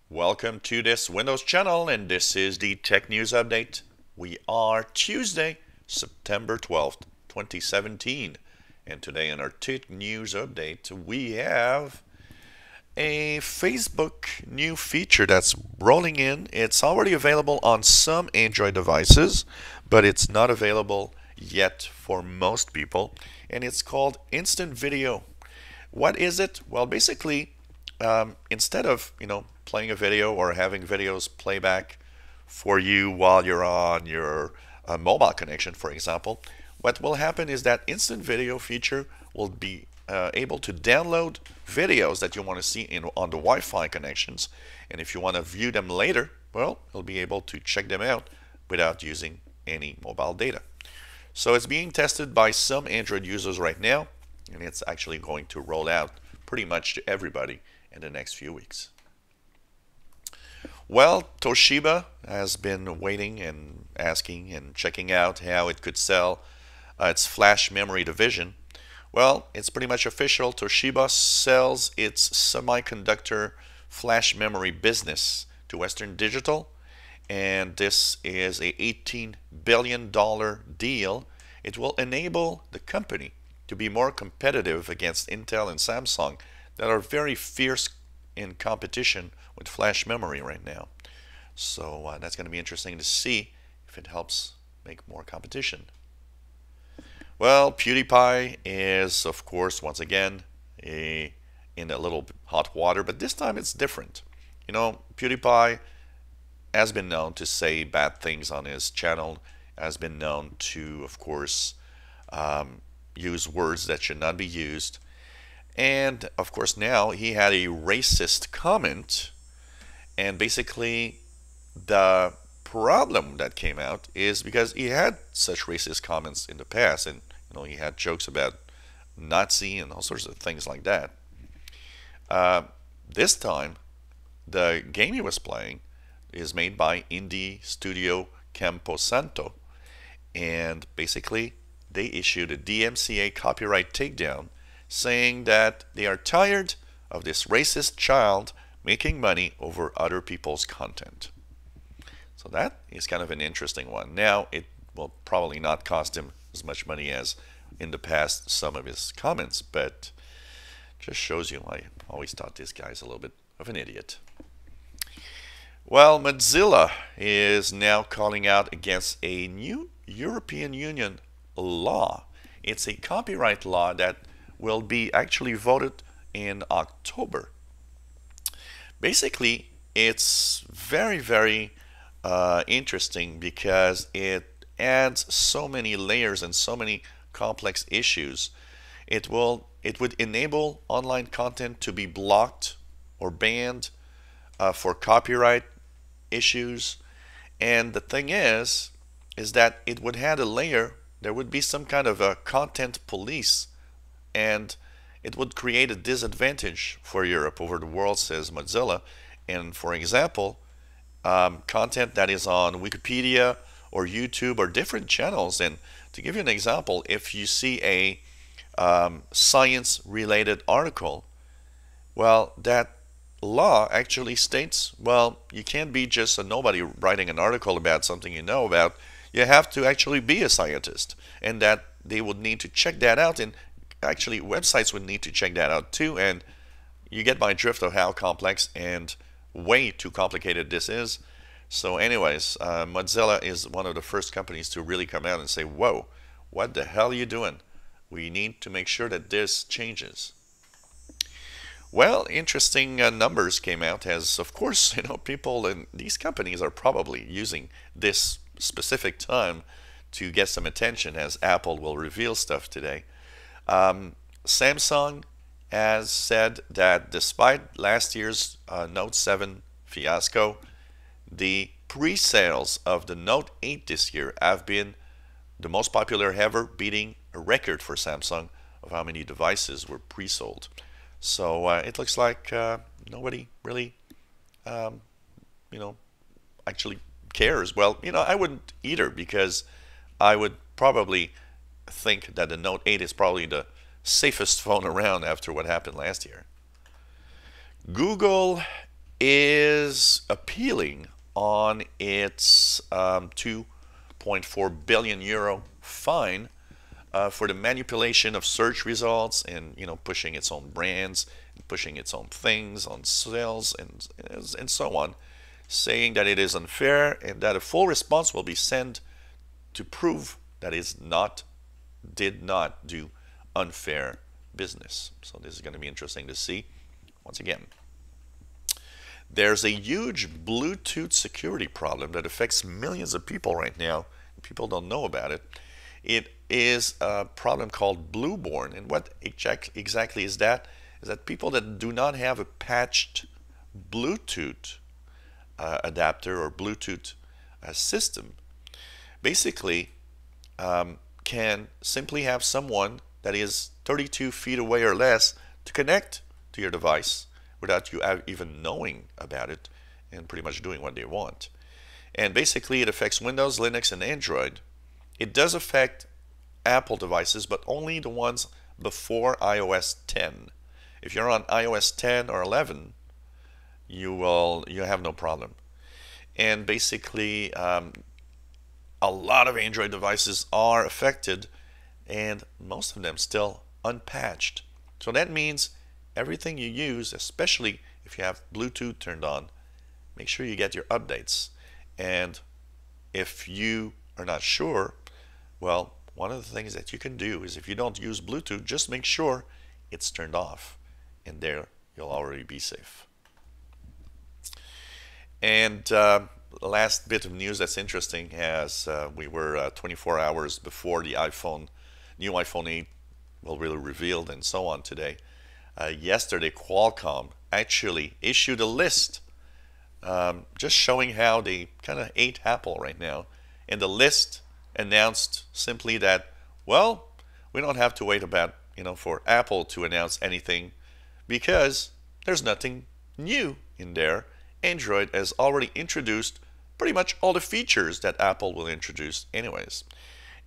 Welcome to this Windows channel, and this is the Tech News Update. We are Tuesday, September 12th, 2017, and today in our Tech News Update we have a Facebook new feature that's rolling in. It's already available on some Android devices, but it's not available yet for most people, and it's called Instant Video. What is it? Well, basically, instead of playing a video or having videos playback for you while you're on your mobile connection, for example, what will happen is that instant video feature will be able to download videos that you want to see on the Wi-Fi connections, and if you want to view them later, well, you'll be able to check them out without using any mobile data. So it's being tested by some Android users right now, and it's actually going to roll out pretty much to everybody in the next few weeks. Well, Toshiba has been waiting and asking and checking out how it could sell its flash memory division. Well, it's pretty much official. Toshiba sells its semiconductor flash memory business to Western Digital, and this is a $18 billion deal. It will enable the company to be more competitive against Intel and Samsung that are very fierce in competition with flash memory right now. So that's going to be interesting to see if it helps make more competition. Well, Pewdiepie is, of course, once again in a little hot water, but this time it's different. Pewdiepie has been known to say bad things on his channel, has been known to, of course, use words that should not be used. And of course now he had a racist comment, and basically the problem that came out is because he had such racist comments in the past, and he had jokes about Nazi and all sorts of things like that. This time the game he was playing is made by indie studio Camposanto, and basically they issued a DMCA copyright takedown saying that they are tired of this racist child making money over other people's content. So that is kind of an interesting one. Now, it will probably not cost him as much money as in the past some of his comments, but just shows you, I always thought this guy's a little bit of an idiot. Well, Mozilla is now calling out against a new European Union law. It's a copyright law that will be actually voted in October. Basically, it's very, very interesting because it adds so many layers and so many complex issues. It would enable online content to be blocked or banned for copyright issues. And the thing is that it would add a layer. There would be some kind of a content police, and it would create a disadvantage for Europe over the world, says Mozilla. And for example, content that is on Wikipedia or YouTube or different channels, and to give you an example, if you see a science-related article, well, that law actually states, well, you can't be just a nobody writing an article about something you know about. You have to actually be a scientist, and that they would need to check that out, and actually websites would need to check that out too. And you get my drift of how complex and way too complicated this is. So anyways, Mozilla is one of the first companies to really come out and say, whoa, what the hell are you doing? We need to make sure that this changes. Well, interesting numbers came out, as of course, people in these companies are probably using this specific time to get some attention, as Apple will reveal stuff today. Samsung has said that despite last year's Note 7 fiasco, the pre-sales of the Note 8 this year have been the most popular ever, beating a record for Samsung of how many devices were pre-sold. So it looks like nobody really, actually cares. Well, I wouldn't either, because I would probably think that the Note 8 is probably the safest phone around after what happened last year. Google is appealing on its 2.4 billion euro fine for the manipulation of search results and pushing its own brands, and pushing its own things on sales and so on, saying that it is unfair and that a full response will be sent to prove that it did not do unfair business. So this is going to be interesting to see. Once again, there's a huge Bluetooth security problem that affects millions of people right now. People don't know about it. It is a problem called Blueborn. And what exactly is that? Is that people that do not have a patched Bluetooth adapter or Bluetooth system basically can simply have someone that is 32 feet away or less to connect to your device without you even knowing about it and pretty much doing what they want. And basically it affects Windows, Linux, and Android. It does affect Apple devices, but only the ones before iOS 10. If you're on iOS 10 or 11, you have no problem. And basically a lot of Android devices are affected, and most of them still unpatched. So that means everything you use, especially if you have Bluetooth turned on, make sure you get your updates. And if you are not sure, well, one of the things that you can do is, if you don't use Bluetooth, just make sure it's turned off, and there you'll already be safe. And the last bit of news that's interesting, as we were 24 hours before the new iPhone 8 will really revealed and so on today. Yesterday, Qualcomm actually issued a list just showing how they kind of ate Apple right now. And the list announced simply that, well, we don't have to wait about, for Apple to announce anything, because there's nothing new in there. Android has already introduced pretty much all the features that Apple will introduce anyways.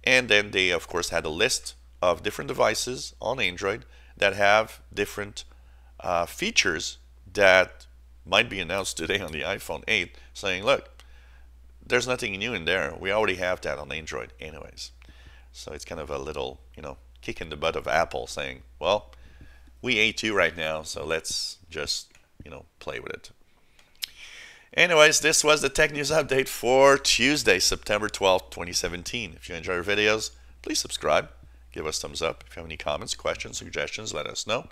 And then they, of course, had a list of different devices on Android that have different features that might be announced today on the iPhone 8, saying, look, there's nothing new in there. We already have that on Android anyways. So it's kind of a little, kick in the butt of Apple, saying, well, we ate you right now, so let's just, play with it. Anyways, this was the Tech News Update for Tuesday, September 12th, 2017. If you enjoy our videos, please subscribe. Give us a thumbs up. If you have any comments, questions, suggestions, let us know.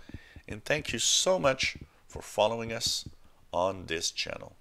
And thank you so much for following us on this channel.